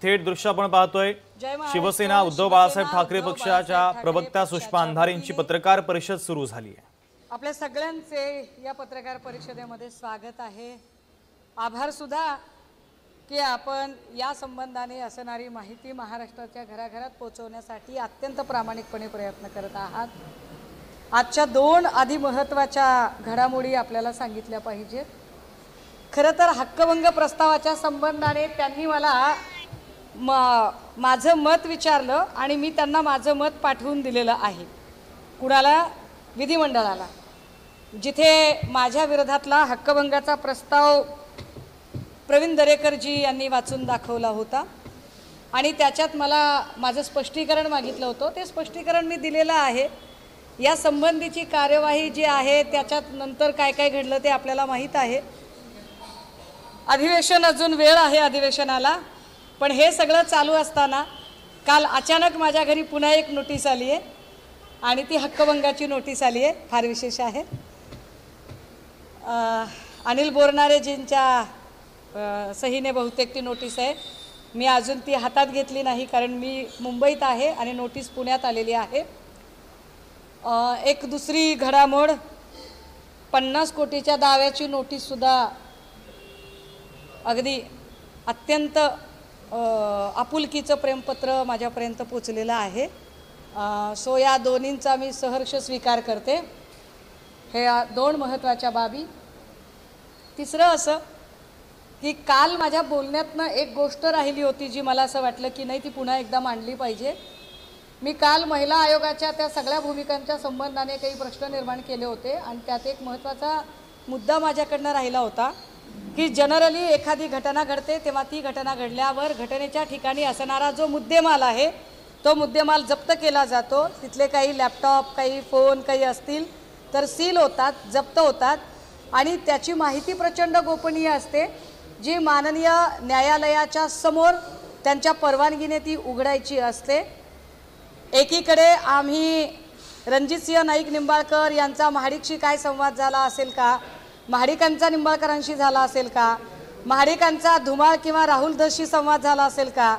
थेट दृश्य आपण पाहतोय। शिवसेना उद्धव बाळासाहेब ठाकरे पक्षाच्या प्रवक्ता सुषमा अंधारेंची पत्रकार परिषद सुरू झाली आहे। आपल्या सगळ्यांचे या पत्रकार परिषदेमध्ये स्वागत आहे। आभार सुद्धा की आपण या संबंधाने असणारी माहिती महाराष्ट्राच्या घराघरात पोहोचवण्यासाठी अत्यंत प्रामाणिकपणे प्रयत्न करत आहात। आजच्या दोन आधी महत्त्वाच्या घडामोडी आपल्याला सांगितल्या पाहिजेत। खरं तर हक्कभंग प्रस्तावाच्या संबंधाने त्यांनी मला माझं मत विचारलं आणि मी त्यांना माझं मत पाठवून दिलेलं आहे। कुणाला? विधिमंडळाला, जिथे माझ्या विरोधातला हक्कभंगाचा प्रस्ताव प्रवीण दरेकरजी यांनी वाचून दाखवला होता आणि त्याच्यात मला माझं स्पष्टीकरण मागितलं होतं। ते स्पष्टीकरण मी दिलेलं आहे। या संबंधीची कार्यवाही जी आहे त्याच्यात नंतर काय काय घडलं ते आपल्याला माहीत आहे। अधिवेशन अजून वेळ आहे अधिवेशनाला, पण हे सगळं चालू असताना काल अचानक माझ्या घरी पुन्हा एक नोटीस आली आहे आणि ती हक्कभंगाची नोटीस आली आहे। फार विशेष आहे। अनिल बोरनारेजींच्या सहीने बहुतेक ती नोटीस आहे। मी अजून ती हातात घेतली नाही कारण मी मुंबईत आहे आणि नोटीस पुण्यात आलेली आहे। एक दुसरी घडामोड, 50 कोटीच्या दाव्याची नोटीससुद्धा अगदी अत्यंत आपुलकीचं प्रेमपत्र माझ्यापर्यंत पोचलेलं आहे। सो या दोन्हींचा मी सहर्ष स्वीकार करते। हे दोन महत्त्वाच्या बाबी। तिसरं असं की काल माझ्या बोलण्यातनं एक गोष्ट राहिली होती जी मला असं वाटलं की नाही ती पुन्हा एकदा मांडली पाहिजे। मी काल महिला आयोगाच्या त्या सगळ्या भूमिकांच्या संबंधाने काही प्रश्न निर्माण केले होते आणि त्यात एक महत्त्वाचा मुद्दा माझ्याकडनं राहिला होता की जनरली एखादी घटना घडते तेव्हा ती घटना घडल्यावर घटनेच्या ठिकाणी असणारा जो मुद्देमाल आहे तो मुद्देमाल जप्त केला जातो। तिथले काही लॅपटॉप, काही फोन, काही असतील तर सील होतात, जप्त होतात आणि त्याची माहिती प्रचंड गोपनीय असते जी माननीय न्यायालयाच्या समोर त्यांच्या परवानगीने ती उघडायची असते। एकीकडे आम्ही रणजितसिंह नाईक निंबाळकर यांचा महाडिकशी काय संवाद झाला असेल का, महाडिकांचा निंबाळकरांशी झाला असेल का, महाडिकांचा धुमाळ किंवा राहुल धसशी संवाद झाला असेल का,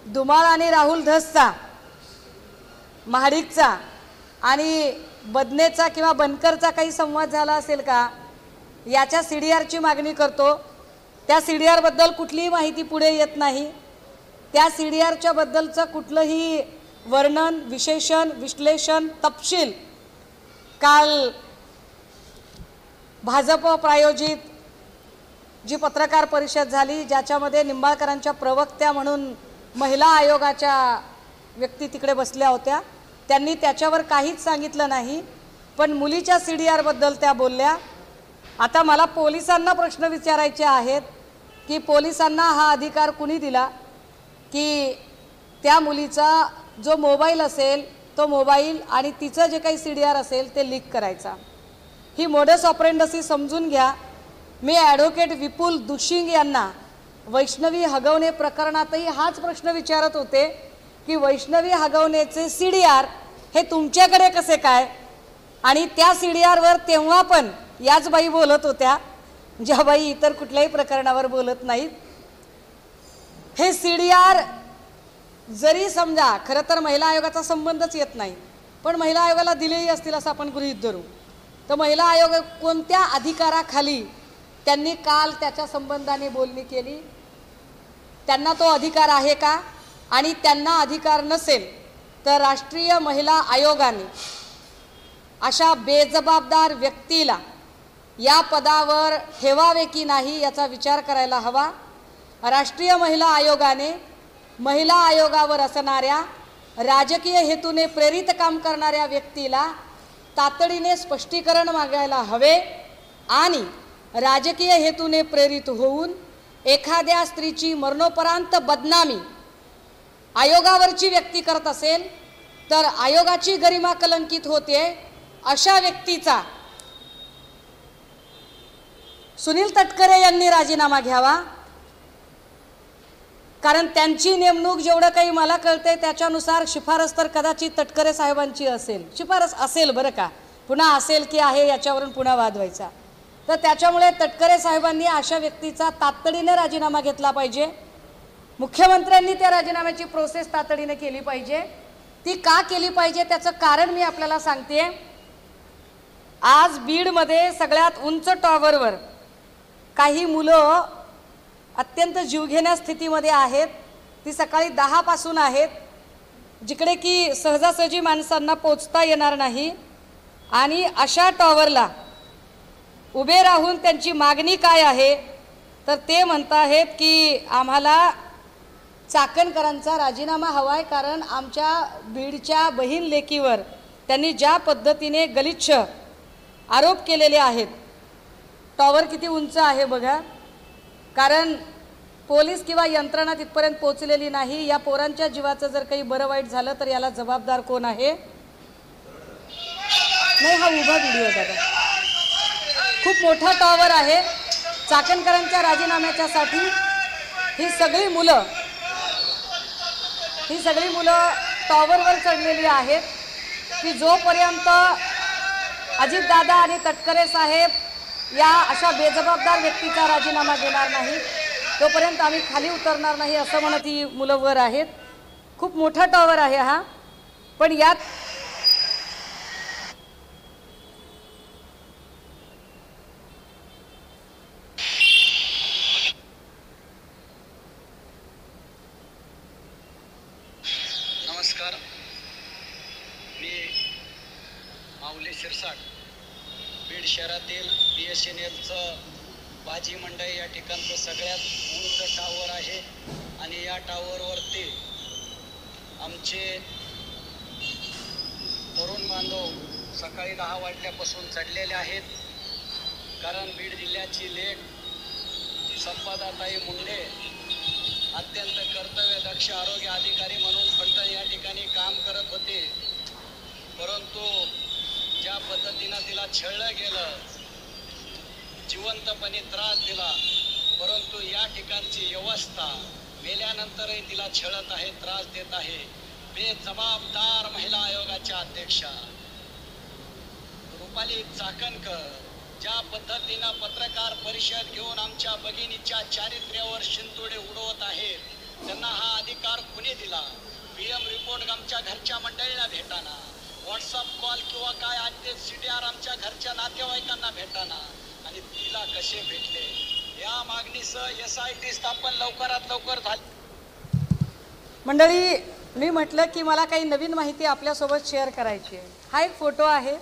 धुमाळ आणि राहुल धसचा, महाडिकचा आणि बदनेचा किंवा बनकरचा काही संवाद झाला असेल का, याच्या CDRची मागणी करतो। त्या CDR बद्दल कुठलीही माहिती पुढे येत नाही। त्या CDRच्या बद्दलचं कुठलंही वर्णन, विशेषण, विश्लेषण, तपशील काल भाजप प्रायोजित जी पत्रकार परिषद झाली ज्याच्यामध्ये निंबाळकरांच्या प्रवक्त्या म्हणून महिला आयोगाच्या व्यक्ती तिकडे बसल्या होत्या, त्यांनी त्याच्यावर काहीच सांगितलं नाही, पण मुलीच्या CDR बद्दल त्या बोलल्या। आता मला पोलिसांना प्रश्न विचारायचे आहेत की पोलिसांना हा अधिकार कुणी दिला की त्या मुलीचा जो मोबाईल असेल तो मोबाईल आणि तिचं जे काही CDR असेल ते लीक करायचा। ही मोडस ऑपरेंडसी समजून घ्या। मी ॲडव्होकेट विपुल दुशिंग यांना वैष्णवी हगवणे प्रकरणातही हाच प्रश्न विचारत होते की वैष्णवी हगवणेचे CDR हे तुमच्याकडे कसे काय, आणि त्या CDRवर तेव्हा पण याच बाई बोलत होत्या ज्या बाई इतर कुठल्याही प्रकरणावर बोलत नाहीत। हे CDR जरी समजा खरं तर महिला आयोगाचा संबंधच येत नाही, पण महिला आयोगाला दिलेही असतील असं आपण गृहीत धरू, तर महिला आयोग कोणत्या अधिकाराखाली त्यांनी काल त्याच्या संबंधाने बोलणी केली, त्यांना तो अधिकार आहे का, आणि त्यांना अधिकार नसेल तर राष्ट्रीय महिला आयोगाने अशा बेजबाबदार व्यक्तीला या पदावर ठेवावे की नाही याचा विचार करायला हवा। राष्ट्रीय महिला आयोगाने महिला आयोगावर असणाऱ्या राजकीय हेतूने प्रेरित काम करणाऱ्या व्यक्तीला तातडीने स्पष्टीकरण मागायला हवे आणि राजकीय हेतूने प्रेरित होऊन एखाद्या स्त्रीची मरणोपरांत बदनामी आयोगावरची व्यक्ती करत असेल तर आयोगाची गरिमा कलंकित होते। अशा व्यक्तीचा सुनील तटकरे यांनी राजीनामा घ्यावा, कारण त्यांची नेमणूक जेवढं काही मला कळते त्याच्यानुसार शिफारस तर कदाचित तटकरे साहेबांची असेल, शिफारस असेल बरं का, पुन्हा असेल की आहे याच्यावरून पुन्हा वाद व्हायचा। तर त्याच्यामुळे तटकरे साहेबांनी अशा व्यक्तीचा तातडीने राजीनामा घेतला पाहिजे मुख्यमंत्र्यांनी त्या राजीनाम्याची प्रोसेस तातडीने केली पाहिजे। ती का केली पाहिजे त्याचं कारण मी आपल्याला सांगते। आज बीडमध्ये सगळ्यात उंच टॉवरवर काही मुलं अत्यंत जीवघेण्या स्थितीमध्ये आहेत। ती सकाळी 10 पासून आहेत, जिकडे की सहजासहजी माणसांना पोचता येणार नाही। आणि अशा टॉवरला उभे राहून त्यांची मागणी काय आहे तर ते म्हणतात की आम्हाला चाकणकरांचा राजीनामा हवाय, कारण आमच्या बीडच्या बहीण लेकीवर त्यांनी ज्या पद्धतीने गलिच्छ आरोप केलेले आहेत। टॉवर किती उंच आहे बघा, कारण पोलीस किंवा यंत्रणा तिथपर्यंत पोहोचलेली नाही। या पोरांच्या जीवाचं जर काही बरं वाईट झालं तर याला जबाबदार कोण आहे? नाही, हा उभा व्हिडिओ दादा, खूप मोठा टॉवर आहे। चाकणकरांच्या राजीनाम्याच्यासाठी ही सगळी मुलं टॉवरवर चढलेली आहेत की जोपर्यंत अजितदादा आणि तटकरे साहेब या अशा बेजबाबदार व्यक्तीचा राजीनामा देणार नाही तोपर्यंत आम्ही खाली उतरणार नाही, असं म्हणत ही मुलं वर आहेत। खूप मोठा टॉवर आहे हा, पण यात नमस्कार, मी माऊली शिरसाट, बीड शहरातील BSNLचं भाजी मंडई या ठिकाणचं सगळ्यात उंच टावर आहे। आणि या टावरवरती आमचे तरुण बांधव सकाळी 10 वाजल्यापासून चढलेले आहेत, कारण बीड जिल्ह्याची लेक संपदाताई मुंडे अत्यंत कर्तव्यदक्ष आरोग्य अधिकारी म्हणून फलटण या ठिकाणी काम करत होते। परंतु ज्या पद्धतीनं तिला छळलं गेलं, जिवंतपणे त्रास दिला, परंतु या ठिकाणची व्यवस्था मेल्यानंतरही तिला छळत आहे, त्रास देत आहे। बेजबाबदार महिला आयोगाच्या अध्यक्षा रुपाली चाकणकर ज्या पद्धतीनं पत्रकार परिषद घेऊन आमच्या भगिनीच्या चारित्र्यावर शिंतोडे उडवत आहेत, त्यांना हा अधिकार कुणी दिला? PM रिपोर्ट आमच्या घरच्या मंडळीला भेटाना, व्हॉट्सअप कॉल किंवा काय आणते CDR आमच्या घरच्या नातेवाईकांना भेटाना, आणि तिला कसे भेटले? या मागणीसह SIT स्थापन लवकरात लवकर झाली। मंडळी, मी म्हटलं की मला काही नवीन माहिती आपल्यासोबत शेअर करायची आहे। हा एक फोटो आहे,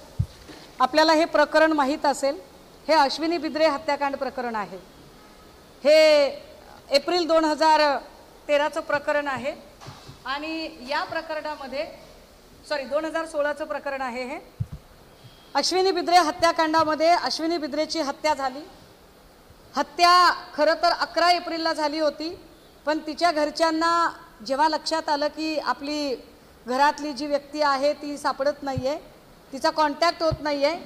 आपल्याला हे प्रकरण माहीत असेल, हे अश्विनी बिद्रे हत्याकांड प्रकरण आहे। हे एप्रिल 2013चं प्रकरण आहे आणि या प्रकरणामध्ये 2016चं प्रकरण आहे। हे अश्विनी बिद्रे हत्याकांडामध्ये अश्विनी बिद्रेची हत्या झाली। हत्या खरं तर 11 एप्रिलला झाली होती, पण तिच्या घरच्यांना जेव्हा लक्षात आलं की आपली घरातली जी व्यक्ती आहे ती सापडत नाही आहे, तिचा कॉन्टॅक्ट होत नाही आहे,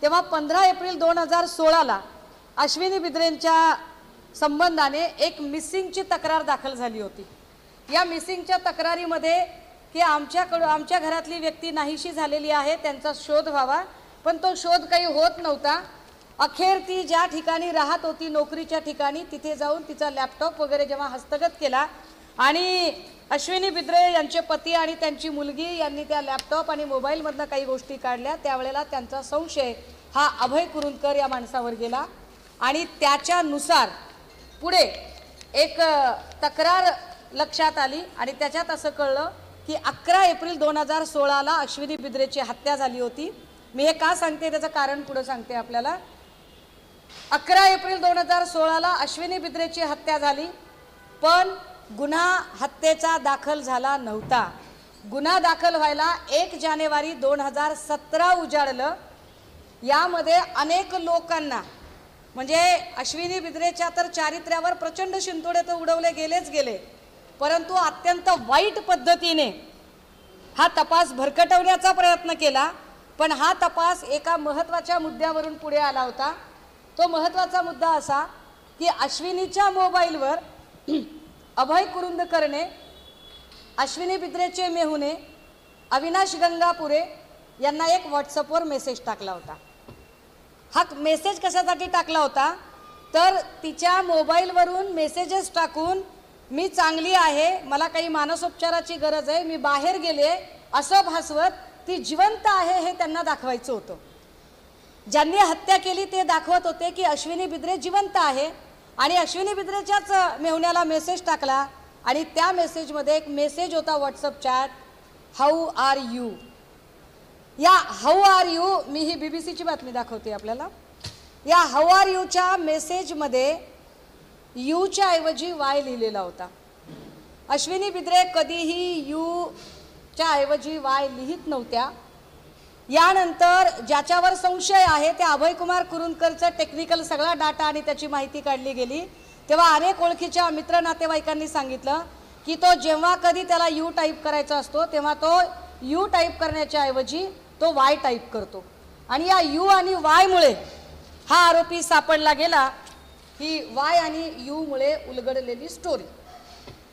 तेव्हा 15 एप्रिल 2016ला अश्विनी बिद्रेंच्या संबंधाने एक मिसिंगची तक्रार दाखल झाली होती। या मिसिंगच्या तक्रारीमध्ये की आमच्या घरातली व्यक्ती नाहीशी झालेली आहे, त्यांचा शोध व्हावा, पण तो शोध काही होत नव्हता। अखेर ती ज्या ठिकाणी राहत होती नोकरीच्या ठिकाणी, तिथे जाऊन तिचा लॅपटॉप वगैरे जेव्हा हस्तगत केला आणि अश्विनी बिद्रे यांचे पती आणि त्यांची मुलगी यांनी त्या लॅपटॉप आणि मोबाईलमधनं काही गोष्टी काढल्या, त्यावेळेला त्यांचा संशय हा अभय कुरुंदकर या माणसावर गेला आणि त्याच्यानुसार पुढे एक तक्रार लक्षात आली आणि त्याच्यात असं कळलं की 11 एप्रिल 2016ला अश्विनी बिद्रेची हत्या झाली होती। मी हे का सांगते त्याचं कारण पुढे सांगते आपल्याला। 11 एप्रिल 2016ला अश्विनी बिद्रेची हत्या झाली, पण गुन्हा हत्येचा दाखल झाला नव्हता। गुन्हा दाखल व्हायला 1 जानेवारी 2017 उजाडलं। यामध्ये अनेक लोकांना, म्हणजे अश्विनी बिद्रेच्या तर चारित्र्यावर प्रचंड शिंतोडे तर उडवले गेलेच गेले, परंतु अत्यंत वाईट पद्धतीने हा तपास भरकटवण्याचा प्रयत्न केला। पण हा तपास एका महत्त्वाच्या मुद्द्यावरून पुढे आला होता। तो महत्त्वाचा मुद्दा असा की अश्विनीच्या मोबाईलवर अभय कुरुंदकरने अश्विनी बिद्रेचे मेहुणे अविनाश गंगापुरे यांना एक व्हॉट्सअपवर मेसेज टाकला होता। हा मेसेज कशासाठी टाकला होता तर तिच्या मोबाईलवरून मेसेजेस टाकून मी चांगली आहे, मला काही मानसोपचाराची गरज आहे, मी बाहेर गेले असं भासवत ती जिवंत आहे हे त्यांना दाखवायचं होतं. ज्यांनी हत्या केली ते दाखवत होते की अश्विनी बिद्रे जिवंत आहे आणि अश्विनी बिद्रेच्याच मेहुण्याला मेसेज टाकला आणि त्या मेसेजमध्ये एक मेसेज होता WhatsApp chat, how are you. या हाऊ आर यू, मी ही BBC ची बातमी दाखवते आपल्याला. या हाऊ आर यूच्या मेसेजमध्ये यूच्या ऐवजी वाय लिहिलेला होता. अश्विनी बिद्रे कधीही यूच्या ऐवजी वाय लिहित नव्हत्या. यानंतर ज्याच्यावर संशय आहे त्या अभयकुमार कुरुंदकरचा टेक्निकल सगळा डाटा आणि त्याची माहिती काढली गेली. तेव्हा अनेक ओळखीच्या मित्र नातेवाईकांनी सांगितलं की तो जेव्हा कधी त्याला यू टाईप करायचा असतो तेव्हा तो यू टाईप करण्याच्या ऐवजी तो वाय टाईप करतो आणि या यू आणि वायमुळे हा आरोपी सापडला गेला. ही वाय आणि यू मुळे उलगडलेली स्टोरी.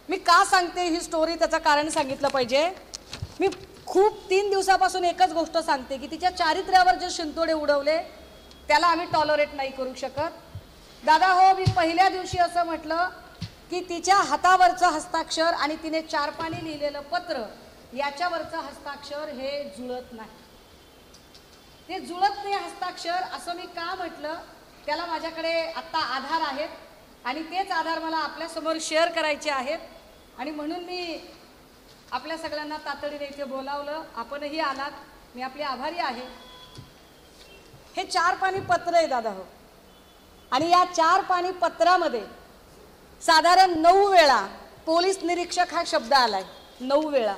मी का सांगते ही स्टोरी, त्याचं कारण सांगितलं पाहिजे. मी खूप 3 दिवसापासून एकच गोष्ट सांगते की तिच्या चारित्र्यावर जे शिंतोडे उडवले त्याला आम्ही टॉलरेट नाही करू शकत. दादा हो, मी पहिल्या दिवशी असं म्हटलं की तिच्या हातावरचं हस्ताक्षर आणि तिने 4 पानी लिहिलेलं पत्र याच्यावरचं हस्ताक्षर हे जुळत नाही. ते जुळत नाही हस्ताक्षर असं मी का म्हटलं, त्याला माझ्याकडे आत्ता आधार आहेत आणि तेच आधार मला आपल्यासमोर शेअर करायचे आहेत आणि म्हणून मी आपल्या सगळ्यांना तातडीने इथे बोलावलं. आपणही आलात, मी आपले आभारी आहे. हे 4 पानी पत्र आहे दादा हो आणि या 4 पानी पत्रामध्ये साधारण 9 वेळा पोलीस निरीक्षक हा शब्द आलाय. 9 वेळा.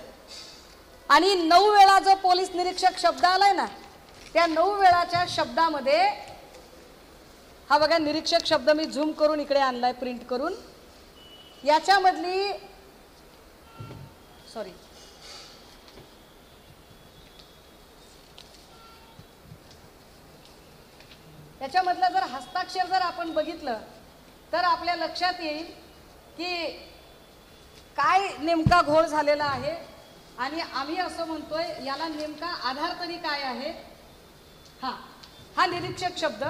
आणि 9 वेळा जो पोलीस निरीक्षक शब्द आलाय ना, त्या 9 वेळाच्या शब्दामध्ये हा बघा निरीक्षक शब्द मी झूम करून इकडे आणलाय प्रिंट करून. याच्यामधली सॉरी त्याच्यामधलं जर हस्ताक्षर जर आपण बघितलं तर आपल्या लक्षात येईल की काय नेमका घोळ झालेला आहे आणि आम्ही असं म्हणतोय याला नेमका आधार तरी काय आहे. हा निरीक्षक शब्द,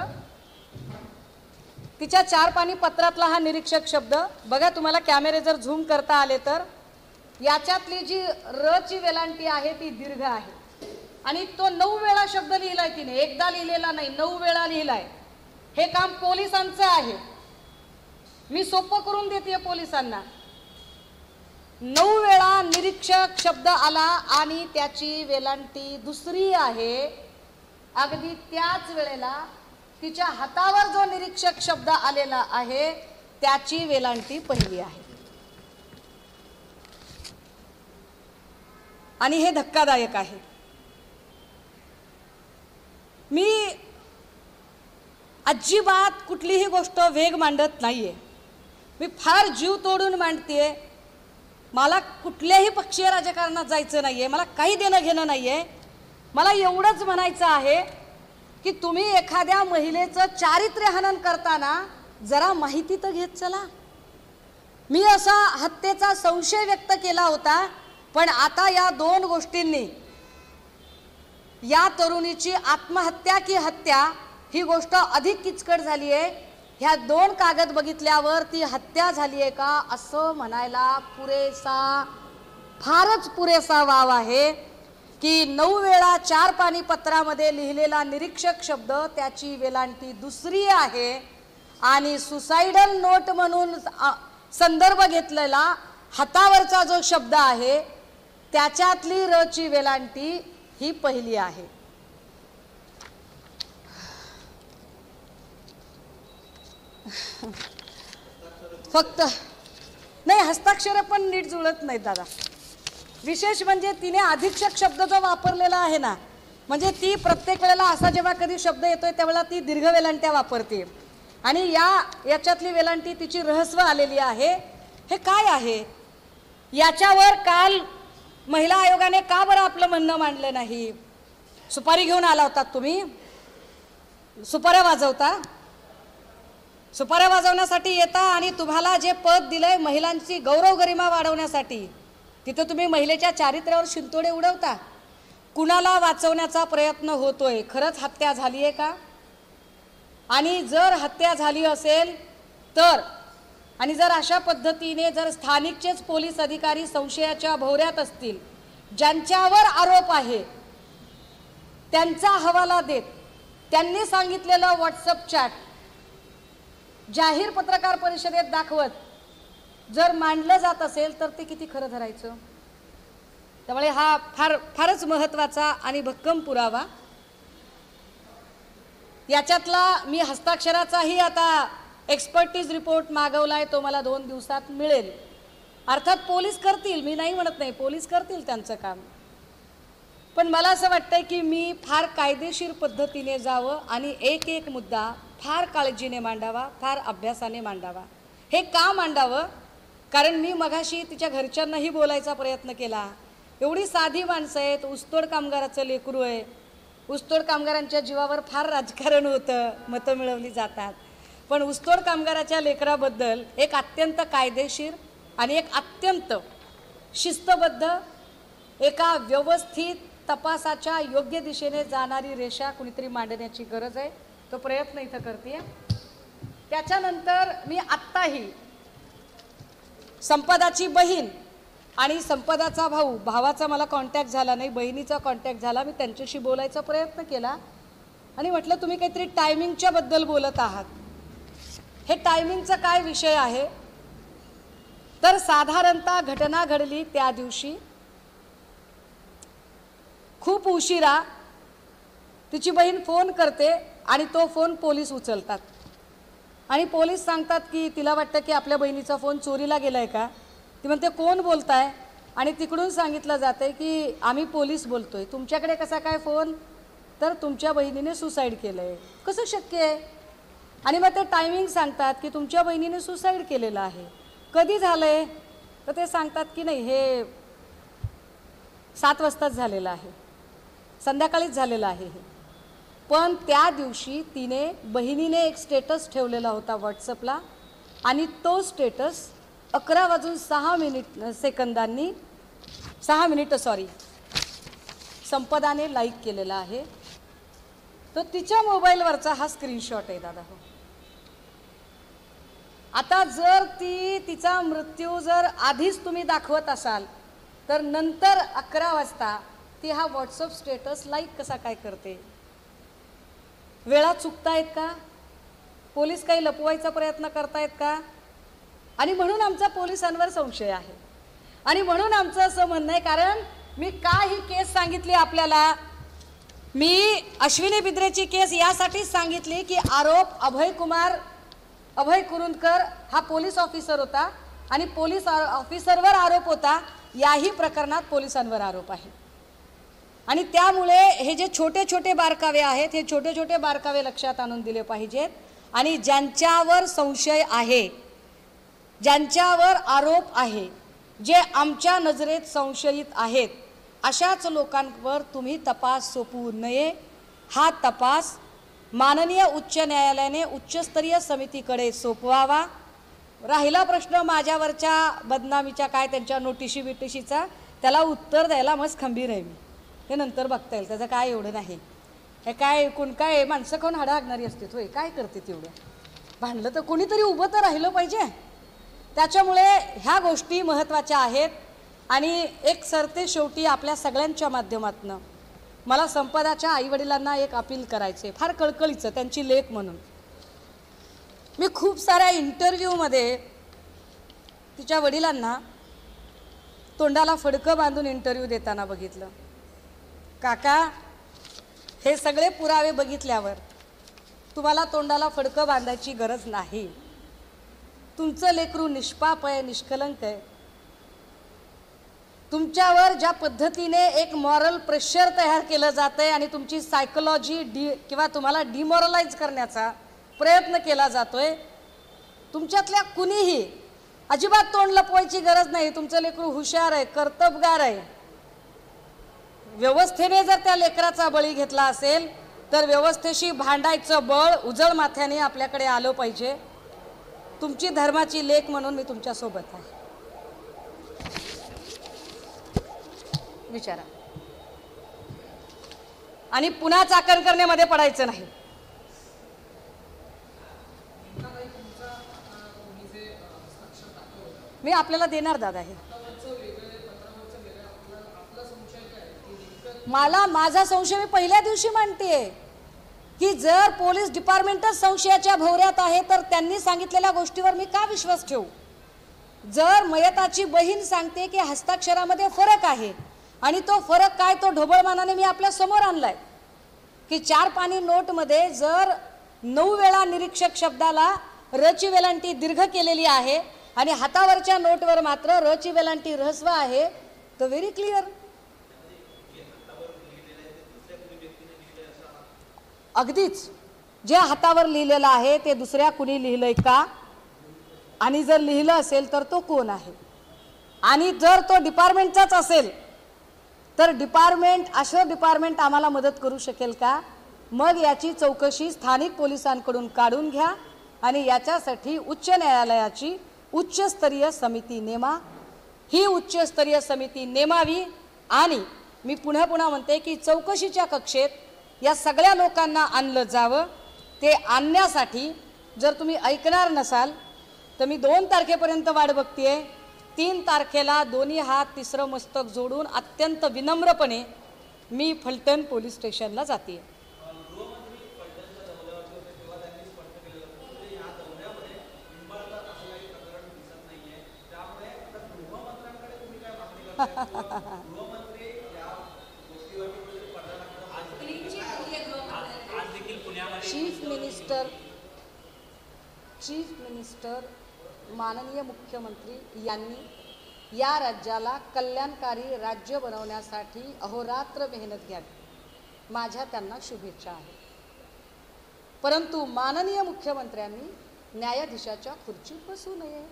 तिच्या 4 पानी पत्रातला हा निरीक्षक शब्द बघा. तुम्हाला कॅमेरे जर झूम करता आले तर याच्यातली जी र ची वेलांटी आहे ती दीर्घ आहे आणि तो 9 वेळा शब्द लिहिलाय तिने, एकदा लिहिलेला नाही, 9 वेळा लिहिलाय. हे काम पोलिसांचं आहे, मी सोपं करून देते पोलिसांना. 9 वेळा निरीक्षक शब्द आला आणि त्याची वेलांटी दुसरी आहे. अगदी त्याच वेळेला तिच्या हातावर जो निरीक्षक शब्द आलेला आहे त्याची वेलांटी पहिली आहे आणि हे धक्कादायक आहे. मी अजिबात कुठलीही गोष्ट वेग मांडत नाहीये, मी फार जीव तोडून मांडतेय. मला कुठल्याही पक्षीय राजकारणात जायचं नाहीये, मला काही देणं घेणं नाहीये. मला एवढंच म्हणायचं आहे की तुम्ही एखाद्या महिलेचं चारित्र्यहनन करताना जरा माहिती तर घेत चला. मी असा हत्येचा संशय व्यक्त केला होता, पण आता या 2 गोष्टींनी या तरुणीची आत्महत्या की हत्या ही गोष्ट अधिक किचकट झाली आहे. ह्या 2 कागद बघितल्यावर ती हत्या झाली आहे का असं म्हणायला फारच पुरेसा वाव आहे की 9 वेळा 4 पानी पत्रामध्ये लिहिलेला निरीक्षक शब्द त्याची वेलांटी दुसरी आहे आणि सुसाइडल नोट म्हणून संदर्भ घेतलेला हातावरचा जो शब्द आहे त्याच्यातली र ची वेलांटी ही पहिली आहे. फक्त नाही, हस्ताक्षर पण नीट जुळत नाहीत दादा. विशेष म्हणजे तिने अधीक्षक शब्द जो वापरलेला आहे ना, म्हणजे ती प्रत्येक वेळेला असा जेव्हा कधी शब्द येतोय त्यावेळेला ती दीर्घ वेलांट्या वापरते आणि याच्यातली वेलांटी तिची रहस्व आलेली आहे. हे काय आहे याच्यावर काल महिला आयोगाने का बरं आपलं म्हणणं मांडलं नाही? सुपारी घेऊन आला होता तुम्ही, सुपाऱ्या वाजवता, सुपाऱ्या वाजवण्यासाठी येता आणि तुम्हाला जे पद दिलंय महिलांची गौरव गरिमा वाढवण्यासाठी तिथे तुम्ही महिलेच्या चारित्र्यावर शिंतोडे उडवता. कुणाला वाचवण्याचा प्रयत्न होतोय? खरंच हत्या झाली आहे का? आणि जर हत्या झाली असेल तर आणि जर अशा पद्धतीने जर स्थानिकचेच पोलीस अधिकारी संशयाच्या भोवऱ्यात असतील, ज्यांच्यावर आरोप आहे त्यांचा हवाला देत त्यांनी सांगितलेलं व्हॉट्सअप चॅट जाहीर पत्रकार परिषदेत दाखवत जर मांडलं जात असेल तर ते किती खरं धरायचं? त्यामुळे हा फारच महत्त्वाचा आणि भक्कम पुरावा. याच्यातला मी हस्ताक्षराचाही आता एक्सपर्टीज रिपोर्ट मागवलाय, तो मला 2 दिवसात मिळेल. अर्थात पोलीस करतील, मी नाही म्हणत नाही, पोलीस करतील त्यांचं काम. पण मला असं वाटतंय की मी फार कायदेशीर पद्धतीने जावं आणि एक एक मुद्दा फार काळजीने मांडावा, फार अभ्यासाने मांडावा. हे का मांडावं? कारण मी मगाशी तिच्या घरच्यांनाही बोलायचा प्रयत्न केला. एवढी साधी माणसं आहेत, ऊसतोड कामगाराचं लेकरू आहे, ऊसतोड कामगारांच्या जीवावर फार राजकारण होतं, मतं मिळवली जातात. पण ऊसतोड कामगाराच्या लेकराबद्दल एक अत्यंत कायदेशीर आणि एक अत्यंत शिस्तबद्ध, एका व्यवस्थित तपासाच्या योग्य दिशेने जाणारी रेषा कुणीतरी मांडण्याची गरज आहे. तो प्रयत्न इथं करते. त्याच्यानंतर मी आत्ताही संपदाची बहीण आणि संपदाचा भाऊ, भावाचा मला कॉन्टॅक्ट झाला नाही, बहिणीचा कॉन्टॅक्ट झाला. मी त्यांच्याशी बोलायचा प्रयत्न केला आणि म्हटलं तुम्ही काहीतरी टायमिंगच्या बद्दल बोलत आहात. हे टायमिंगचा काय विषय आहे? तर साधारणतः घटना घडली त्या दिवशी खूप उशिरा तिची बहीण फोन करते आणि तो फोन पोलीस उचलतात आणि पोलीस सांगतात की तिला वाटतं की आपल्या बहिणीचा फोन चोरीला गेलाय का. ती म्हणते कोण बोलताय? आणि तिकडून सांगितलं जाते की आम्ही पोलीस बोलतोय. तुमच्याकडे कसा काय फोन? तर तुमच्या बहिणीने सुसाईड केलंय. कसं शक्य आहे? आणि मग ते टायमिंग सांगतात की तुमच्या बहिणीने सुसाईड केलेलं आहे. कधी झालंय? तर ते सांगतात की नाही, हे 7 वाजताच झालेलं आहे, संध्याकाळीच झालेलं आहे हे. पण त्या दिवशी बहिणीने एक स्टेटस ठेवलेला होता व्हॉट्सअपला आणि तो स्टेटस 11:06 संपदाने लाईक केलेला आहे. तो तिच्या मोबाईलवरचा हा स्क्रीनशॉट आहे दादा. हो, आता जर तिचा मृत्यू जर आधीच तुम्ही दाखवत असाल तर नंतर 11 वाजता ती हा व्हॉट्सअप स्टेटस लाईक कसा काय करते? वेळा चुकतायत का? पोलीस काही लपवायचा प्रयत्न करतायत का? आणि म्हणून आमचा पोलिसांवर संशय आहे आणि म्हणून आमचं असं म्हणणं आहे, कारण मी का ही केस सांगितली आपल्याला, मी अश्विनी बिद्रेची केस यासाठी सांगितली की आरोप अभय कुरुंदकर हा पोलीस ऑफिसर होता आणि पोलीस ऑफिसरवर आरोप होता. याही प्रकरणात पोलिसांवर आरोप आहे आणि त्यामुळे हे जे छोटे छोटे बारकावे आहेत, हे छोटे छोटे बारकावे लक्षात आणून दिले पाहिजेत. आणि ज्यांच्यावर संशय आहे, ज्यांच्यावर आरोप आहे, जे आमच्या नजरेत संशयित आहेत, अशाच लोकांवर तुम्ही तपास सोपवू नये. हा तपास माननीय उच्च न्यायालयाने उच्चस्तरीय समितीकडे सोपवावा. राहिला प्रश्न माझ्यावरच्या बदनामीच्या काय त्यांच्या नोटिशीचा, त्याला उत्तर द्यायला मस्त खंबीर आहे मी. ते नंतर बघता येईल, त्याचं काय एवढं नाही. हे काय काय माणसं कोण हाडा हागणारी असते, होय काय करते तेवढं? भांडलं तर कोणीतरी उभं तर राहिलं पाहिजे. त्याच्यामुळे ह्या गोष्टी महत्त्वाच्या आहेत. आणि एक सरते शेवटी आपल्या सगळ्यांच्या माध्यमातून मला संपदाच्या आईवडिलांना एक अपील करायचे, फार कळकळीचं, त्यांची लेक म्हणून. मी खूप साऱ्या इंटरव्ह्यूमध्ये तिच्या वडिलांना तोंडाला फडकं बांधून इंटरव्ह्यू देताना बघितलं. काका, हे सगळे पुरावे बघितल्यावर तुम्हाला तोंडाला फडकं बांधायची गरज नाही. तुमचं लेकरू निष्पाप आहे, निष्कलंक आहे. तुमच्यावर ज्या पद्धतीने एक मॉरल प्रेशर तयार केलं जातं आहे आणि तुमची सायकोलॉजी किंवा तुम्हाला डिमॉरलाइज करण्याचा प्रयत्न केला जातोय, तुमच्यातल्या कुणीही अजिबात तोंड लपवायची गरज नाही. तुमचं लेकरू हुशार आहे, कर्तबगार आहे. व्यवस्थेने जर त्या लेकराचा बळी घेतला असेल तर व्यवस्थेशी भांडायचं बळ उजळ माथ्याने आपल्याकडे आलं पाहिजे. तुमची धर्माची लेक म्हणून मी तुमच्यासोबत आहे. विचारा आणि पुन्हा चाकण करण्यामध्ये पडायचं नाही. मी आपल्याला देणार दादा हे. माझा संशय मी पहिल्या दिवशी मांडते की जर पोलीस डिपार्टमेंटच संशयाच्या भोवऱ्यात आहे तर त्यांनी सांगितलेल्या गोष्टीवर मी का विश्वास ठेवू. जर मयताची बहीण सांगते की हस्ताक्षरामध्ये फरक आहे आणि तो फरक काय तो ढोबळमानाने मी आपल्या समोर आणलाय की 4 पानी नोटमध्ये जर 9 वेळा निरीक्षक शब्दाला र ची वेलांटी दीर्घ केलेली आहे आणि हातावरच्या नोटवर मात्र र ची वेलांटी ऱ्हस्व आहे तर व्हेरी क्लिअर. अगदीच जे हातावर लिहिलेलं आहे ते दुसऱ्या कुणी लिहिलंय का आणि जर लिहिलं असेल तर तो कोण आहे आणि जर तो डिपार्टमेंटचाच असेल तर असं डिपार्टमेंट आम्हाला मदत करू शकेल का. मग याची चौकशी स्थानिक पोलिसांकडून काढून घ्या आणि याच्यासाठी उच्च न्यायालयाची उच्चस्तरीय समिती नेमा. ही उच्चस्तरीय समिती नेमावी आणि मी पुन्हा म्हणते की चौकशीच्या कक्षेत या सगळ्या लोकांना आणलं जावं. ते आणण्यासाठी जर तुम्ही ऐकणार नसाल तर मी 2 तारखेपर्यंत वाट बघतेय. 3 तारखेला दोन्ही हात तिसरं मस्तक जोडून अत्यंत विनम्रपणे मी फलटण पोलीस स्टेशनला जाते. चीफ मिनिस्टर माननीय मुख्यमंत्री यांनी या राज्याला कल्याणकारी राज्य बनवण्यासाठी अहोरात्र मेहनत घ्यावी. माझ्या त्यांना शुभेच्छा आहेत. परंतु माननीय मुख्यमंत्र्यांनी न्यायाधीशाच्या खुर्चीत बसू नये.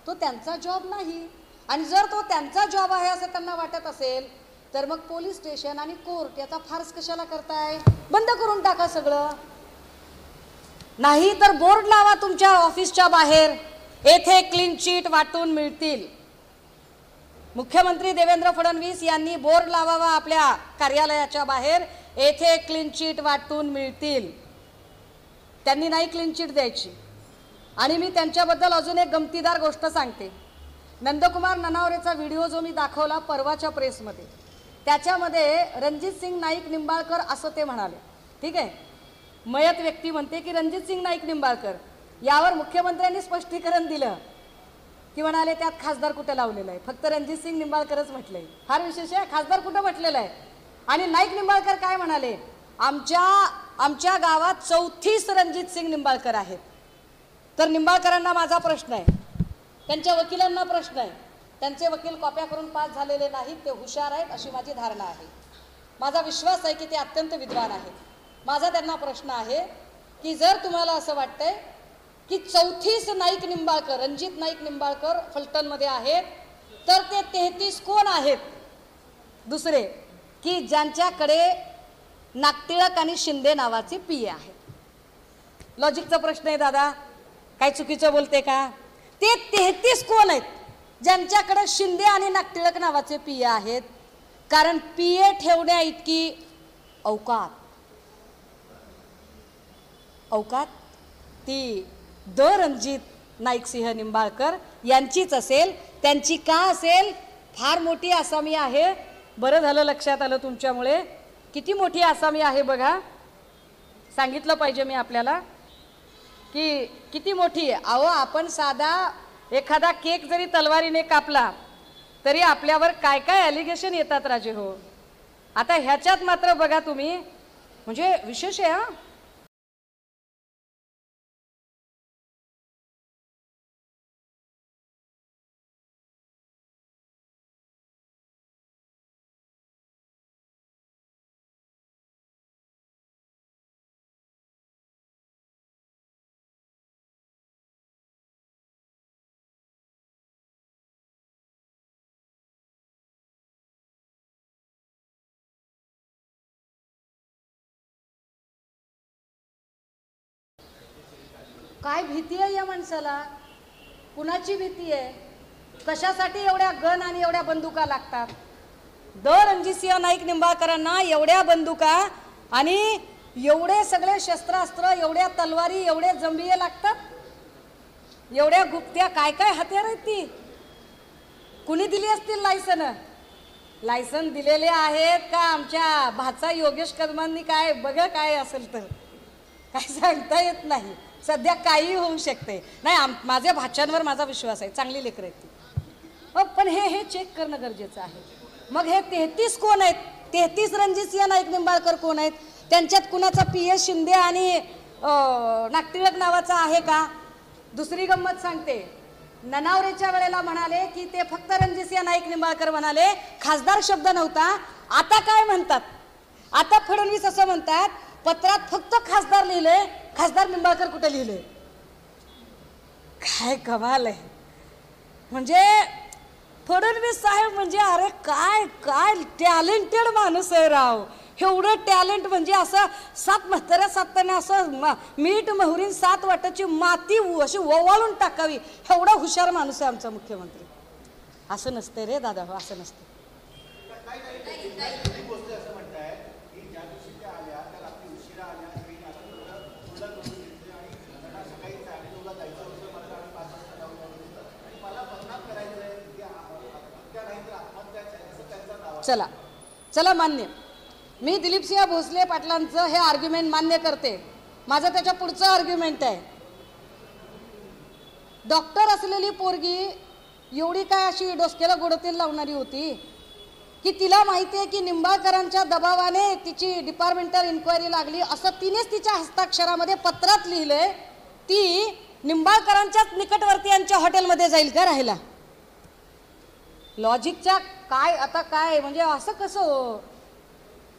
तो त्यांचा जॉब नाही आणि जर तो त्यांचा जॉब आहे असं त्यांना वाटत असेल तर मग पोलीस स्टेशन आणि कोर्ट याचा फार्स कशाला करताय. बंद करून टाका सगळं. नाही तर बोर्ड लावा तुमच्या ऑफिसच्या बाहेर, येथे क्लीन चिट वाटून मिळतील. मुख्यमंत्री देवेंद्र फडणवीस यांनी बोर्ड लावावा आपल्या कार्यालयाच्या बाहेर, येथे क्लीन चिट वाटून मिळतील. त्यांनी नाही क्लीन चिट द्यायची. आणि मी त्यांच्याबद्दल अजून एक गमतीदार गोष्ट सांगते. नंदकुमार ननावरेचा व्हिडिओ जो मी दाखवला परवाच्या प्रेसमध्ये, त्याच्यामध्ये रणजित सिंग नाईक निंबाळकर असं ते म्हणाले. ठीक आहे, मयत व्यक्ती म्हणते की रणजित सिंग नाईक निंबाळकर. यावर मुख्यमंत्र्यांनी स्पष्टीकरण दिलं की म्हणाले त्यात खासदार कुठे लावलेलं आहे, फक्त रणजित सिंग निंबाळकरच म्हटलंय. फार विशेष आहे, खासदार कुठं म्हटलेलं आहे. आणि नाईक निंबाळकर काय म्हणाले, आमच्या गावात 34 रणजित सिंग निंबाळकर आहेत. तर निंबाळकरांना माझा प्रश्न आहे, त्यांच्या वकिलांना प्रश्न आहे. त्यांचे वकील कॉप्या करून पास झालेले नाहीत, ते हुशार आहेत अशी माझी धारणा आहे. माझा विश्वास आहे की ते अत्यंत विद्वान आहेत. माझा त्यांना प्रश्न आहे की जर तुम्हाला असं वाटतंय की 34 नाईक निंबाळकर, रणजित नाईक निंबाळकर फलटणमध्ये आहेत, तर ते 33 कोण आहेत दुसरे की ज्यांच्याकडे नागटिळक आणि शिंदे नावाचे पीए आहेत. लॉजिकचा प्रश्न आहे दादा, काय चुकीचं बोलते का. ते 33 कोण आहेत ज्यांच्याकडे शिंदे आणि नागटिळक नावाचे पीए आहेत. कारण पीए ठेवण्या इतकी औकात ती रणजित नाईक सिंह निंबाळकर यांचीच असेल. त्यांची का असेल, फार मोठी आसामी आहे. बरं झालं लक्षात आलं तुमच्यामुळे. किती मोठी आसामी आहे बघा, सांगितलं पाहिजे मी आपल्याला की किती मोठी आहे. अहो, आपण साधा एखादा केक जरी तलवारीने कापला तरी आपल्यावर काय काय ॲलिगेशन येतात राजे हो. आता ह्याच्यात मात्र बघा तुम्ही, म्हणजे विशेष आहे. हा, काय भीती आहे या माणसाला, कुणाची भीती आहे, कशासाठी एवढ्या गन आणि एवढ्या बंदुका लागतात. रणजितसिंह नाईक निंबाळकरांना एवढ्या बंदुका आणि एवढे सगळे शस्त्रास्त्र, एवढ्या तलवारी, एवढे जंबिये लागतात, एवढ्या गुप्त्या काय काय हत्यार आहेत ती. कुणी दिली असतील लायसन दिलेले आहेत का आमच्या भाचा योगेश कदमांनी? काय बघा काय असेल तर काय सांगता येत नाही. सध्या काही होऊ शकते. नाही, माझ्या भाच्यांवर माझा विश्वास आहे, चांगली लेकरं आहेत ती. पण हे चेक करणं गरजेचं आहे. मग हे 33 कोण आहेत? 33 रणजितसिंह नाईक निंबाळकर कोण आहेत? त्यांच्यात कुणाचा PS शिंदे आणि नागटिळक नावाचा आहे का? दुसरी गंमत सांगते, ननावरेच्या वेळेला म्हणाले की ते फक्त रणजितसिंह नाईक निंबाळकर म्हणाले, खासदार शब्द नव्हता. आता काय म्हणतात? आता फडणवीस असं म्हणतात, पत्रात फक्त खासदार लिहिलंय, खासदार निंबाळकर कुठे लिहिलंय? काय कमाल आहे. म्हणजे फडणवीस साहेब म्हणजे अरे काय काय टॅलेंटेड माणूस आहे राव. एवढं टॅलेंट म्हणजे असं 7 म्हाताऱ्या साताने असं मीठ मोहरीन 7 वाटाची माती अशी ओवाळून टाकावी, एवढा हुशार माणूस आहे आमचा मुख्यमंत्री. असं नसते रे दादा, असं नसते. चला चला मान्य, मी दिलीपसिंह भोसले पाटलांचं हे आर्ग्युमेंट मान्य करते. माझं त्याच्या पुढचं आर्ग्युमेंट आहे, डॉक्टर असलेली पोरगी एवढी काय अशी डोसक्याला गोडतेल लावणारी होती की तिला माहिती आहे की निंबाळकरांच्या दबावाने तिची डिपार्टमेंटल इन्क्वायरी लागली असं तिनेच तिच्या हस्ताक्षरामध्ये पत्रात लिहिलंय. ती निंबाळकरांच्याच निकटवर्तीयांच्या हॉटेलमध्ये जाईल का राहायला? लॉजिकच्या काय आता काय म्हणजे असं कसं हो?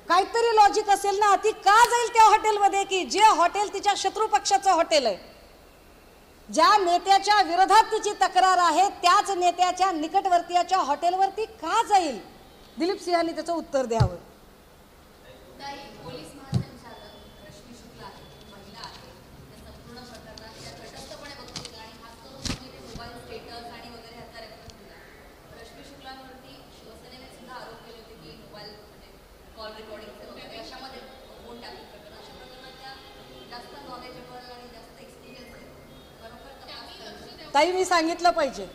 काहीतरी लॉजिक असेल ना. ती का जाईल त्या हॉटेलमध्ये की जे हॉटेल तिच्या शत्रू पक्षाचं हॉटेल आहे, ज्या नेत्याच्या विरोधात तिची तक्रार आहे त्याच नेत्याच्या निकटवर्तीयाच्या हॉटेलवरती का जाईल? दिलीप सिंहांनी त्याचं उत्तर द्यावं. पोलीस महासंचालक रश्मी शुक्ला महिला आहे, त्या संपूर्ण प्रकरणात त्या तटस्थपणे बघतील आणि खास करून ते मोबाईल स्टेटस आणि वगैरे ह्याचा रेफरन्स दिला. रश्मी शुक्लांवरती शिवसेनेने सुद्धा आरोप केले होते की मोबाईल म्हणजे कॉल रेकॉर्डिंगचे वगैरे अशामध्ये फोन टाकले प्रकरण. अशा प्रकरणात त्या जास्त नॉलेजेबल आणि जास्त एक्सपिरियन्स आहे. बरोबर ताई, मी सांगितलं पाहिजे,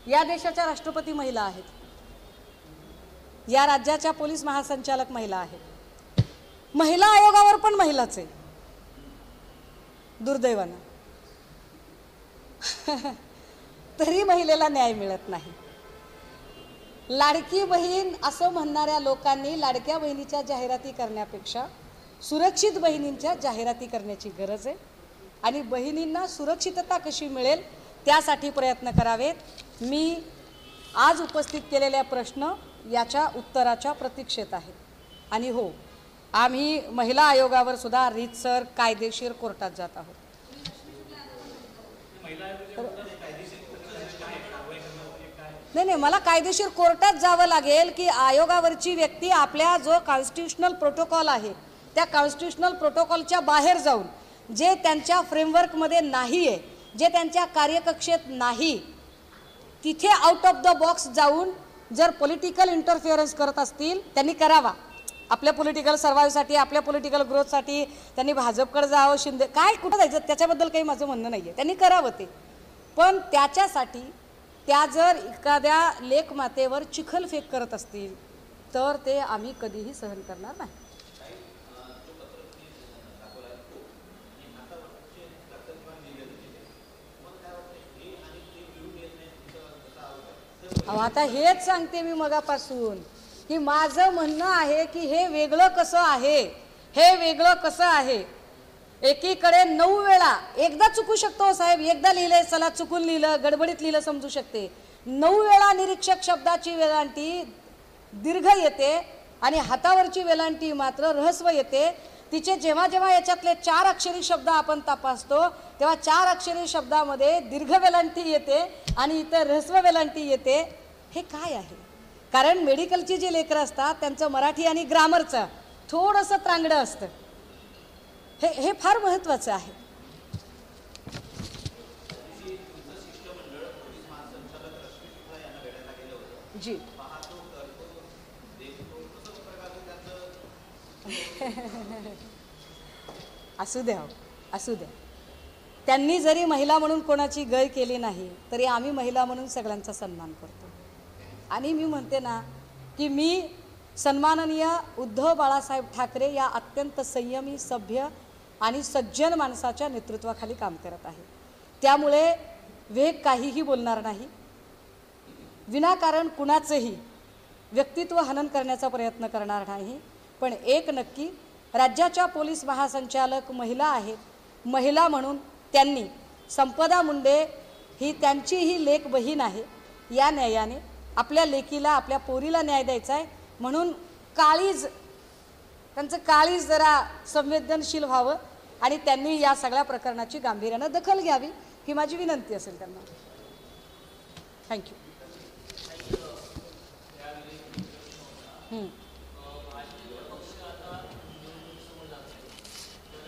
या देशाच्या राष्ट्रपती महिला आहेत, या राज्याच्या पोलीस महासंचालक महिला आहेत, महिला आयोगावर पण महिलाच आहे दुर्दैवानं. तरी महिलेला न्याय मिळत नाही. लाडकी बहीण असं म्हणणाऱ्या लोकांनी लाडक्या बहिणीच्या जाहिराती करण्यापेक्षा सुरक्षित बहिणींच्या जाहिराती करण्याची गरज आहे आणि बहिणींना सुरक्षितता कशी मिळेल त्यासाठी प्रयत्न करावेत. मी आज उपस्थित केलेल्या प्रश्न याच्या उत्तराच्या प्रतीक्षेत आहेत. आणि हो, आम्ही महिला आयोगावर सुद्धा रीतसर कायदेशीर कोर्टात जात आहोत. नाही, मला कायदेशीर कोर्टात जावं लागेल की आयोगावरची व्यक्ती आपल्या जो कॉन्स्टिट्युशनल प्रोटोकॉल आहे त्या कॉन्स्टिट्युशनल प्रोटोकॉलच्या बाहेर जाऊन, जे त्यांच्या फ्रेमवर्कमध्ये नाही आहे, जे त्यांच्या कार्यकक्षेत नाही, तिथे आउट ऑफ द बॉक्स जाऊन जर पॉलिटिकल इंटरफिअरन्स करत असतील त्यांनी करावा. आपल्या पॉलिटिकल सर्वाईव्हसाठी, आपल्या पॉलिटिकल ग्रोथसाठी त्यांनी भाजपकडे जावं, शिंदे काय कुठं जायचं त्याच्याबद्दल काही माझं म्हणणं नाही आहे, त्यांनी करावं ते. पण त्याच्यासाठी त्या जर एखाद्या लेखमातेवर चिखलफेक करत असतील तर ते आम्ही कधीही सहन करणार नाही. आता हेच सांगते मी मगापासून की माझं म्हणणं आहे की हे वेगळं कसं आहे, हे वेगळं कसं आहे. एकीकडे 9 वेळा, एकदा चुकू शकतो साहेब, एकदा लिहिलंय चला चुकून लिहिलं, गडबडीत लिहिलं समजू शकते. 9 वेळा निरीक्षक शब्दाची वेलांटी दीर्घ येते आणि हातावरची वेलांटी मात्र ऱ्हस्व येते. तिचे जेव्हा जेव्हा याच्यातले 4 अक्षरी शब्द आपण तपासतो तेव्हा 4 अक्षरी शब्दामध्ये दीर्घ वेलांटी येते आणि इतर ऱ्हस्व वेलांटी येते. हे काय आहे? कारण मेडिकलची जी लेकरं असतात त्यांचं मराठी आणि ग्रामरचं थोडंसं त्रांगडं असतं. हे फार महत्त्वाचं आहे. जी असू द्या, असू द्या. त्यांनी जरी महिला म्हणून कोणाची गय केली नाही तरी आम्ही महिला म्हणून सगळ्यांचा सन्मान करतो. आणि मी म्हणते ना की मी सन्माननीय उद्धव बाळासाहेब ठाकरे या अत्यंत संयमी, सभ्य आणि सज्जन माणसाच्या नेतृत्वाखाली काम करत आहे. त्यामुळे वेग काहीही बोलणार नाही, विनाकारण कुणाचंही व्यक्तित्व हनन करण्याचा प्रयत्न करणार नाही. पण एक नक्की, राज्याच्या पोलीस महासंचालक महिला आहेत. महिला म्हणून त्यांनी संपदा मुंडे ही त्यांची ही लेक बहीण आहे, या न्यायाने आपल्या लेकीला, आपल्या पोरीला न्याय द्यायचा आहे. म्हणून त्यांचं काळीज जरा संवेदनशील व्हावं आणि त्यांनी या सगळ्या प्रकरणाची गांभीर्यानं दखल घ्यावी ही माझी विनंती असेल त्यांना. थँक्यू.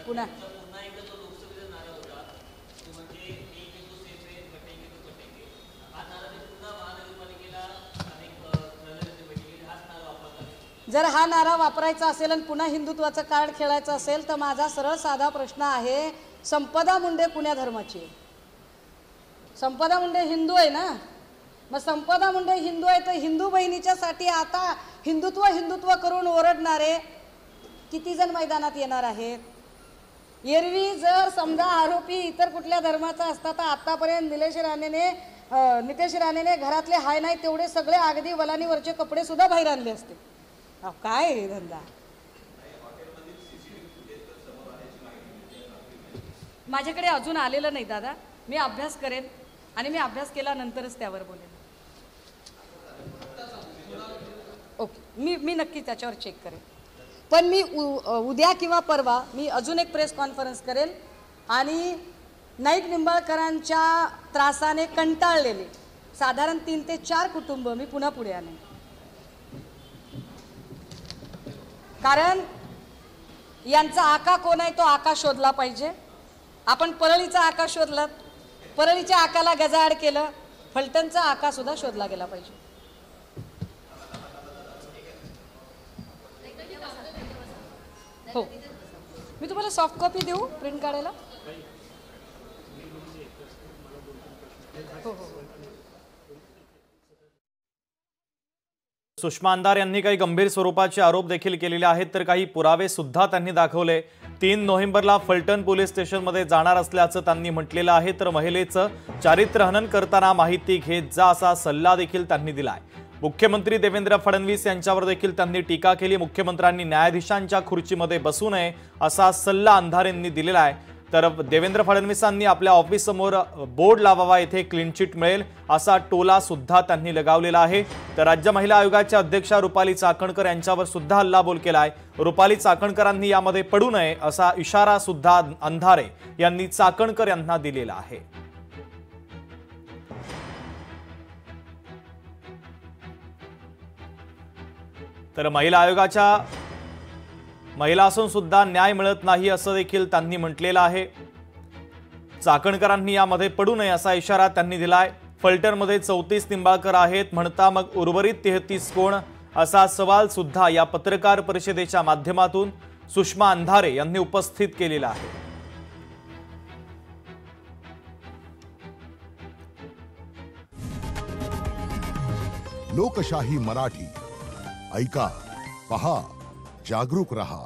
पुन्हा जर हा नारा वापरायचा असेल आणि पुन्हा हिंदुत्वाचं कार्ड खेळायचं असेल तर माझा सरळ साधा प्रश्न आहे, संपदा मुंडे कुण्या धर्माची आहे? संपदा मुंडे हिंदू आहे ना. मग संपदा मुंडे हिंदू आहे तर हिंदू बहिणीच्यासाठी आता हिंदुत्व हिंदुत्व करून ओरडणारे किती जण मैदानात येणार आहेत? एरवी जर समजा आरोपी इतर कुठल्या धर्माचा असता तर आतापर्यंत नितेश राणेने घरातले हाय नाही तेवढे सगळे अगदी वलानीवरचे कपडे सुद्धा बाहेर आणले असते. काय आहे धंदा? माझ्याकडे अजून आलेलं नाही दादा. मी अभ्यास करेन आणि मी अभ्यास केल्यानंतरच त्यावर बोलेन. ओके, मी नक्की त्याच्यावर चेक करेन. पण मी उद्या किंवा परवा मी अजून एक प्रेस कॉन्फरन्स करेन आणि नाईक निंबाळकरांच्या त्रासाने कंटाळलेले साधारण 3 ते 4 कुटुंब मी पुन्हा पुढे आणेन. कारण यांचा आका कोण आहे तो आका शोधला पाहिजे. आपण परळीचा आका शोधला, परळीच्या आकाला गजाआड केलं, फलटणचा आका सुद्धा शोधला गेला पाहिजे. हो, मी तुम्हाला सॉफ्ट कॉपी देऊ प्रिंट काढायला? हो. सुषमा अंधारे यांनी काही गंभीर स्वरूपाचे आरोप देखील केलेले आहेत, तर काही पुरावे सुद्धा त्यांनी दाखवले. 3 नोव्हेंबरला फलटण पोलीस स्टेशनमध्ये जाणार असल्याचं त्यांनी म्हटलेलं आहे. तर महिलेचं चारित्र्य हनन करताना माहिती घेत जा असा सल्ला देखील त्यांनी दिलाय. मुख्यमंत्री देवेंद्र फडणवीस यांच्यावर देखील त्यांनी टीका केली. मुख्यमंत्र्यांनी न्यायाधीशांच्या खुर्चीमध्ये बसू नये असा सल्ला अंधारेंनी दिलेला आहे. तर देवेंद्र फडणवीसांनी आपल्या ऑफिससमोर बोर्ड लावावा, येथे क्लीन चिट मिळेल असा टोला सुद्धा त्यांनी लगावलेला आहे. तर राज्य महिला आयोगाच्या अध्यक्षा रुपाली चाकणकर यांच्यावर सुद्धा हल्लाबोल केलाय. रुपाली चाकणकरांनी यामध्ये पडू नये असा इशारा सुद्धा अंधारे यांनी चाकणकर यांना दिलेला आहे. तर महिला आयोगाच्या महिला असून सुद्धा न्याय मिळत नाही असं देखील त्यांनी म्हटलेलं आहे. चाकणकरांनी यामध्ये पडू नये असा इशारा त्यांनी दिलाय. फलटणमध्ये 34 निंबाळकर आहेत म्हणता मग उर्वरित 33 कोण असा सवाल सुद्धा या पत्रकार परिषदेच्या माध्यमातून सुषमा अंधारे यांनी उपस्थित केलेला आहे. लोकशाही मराठी ऐका, पहा, जागरूक रहा.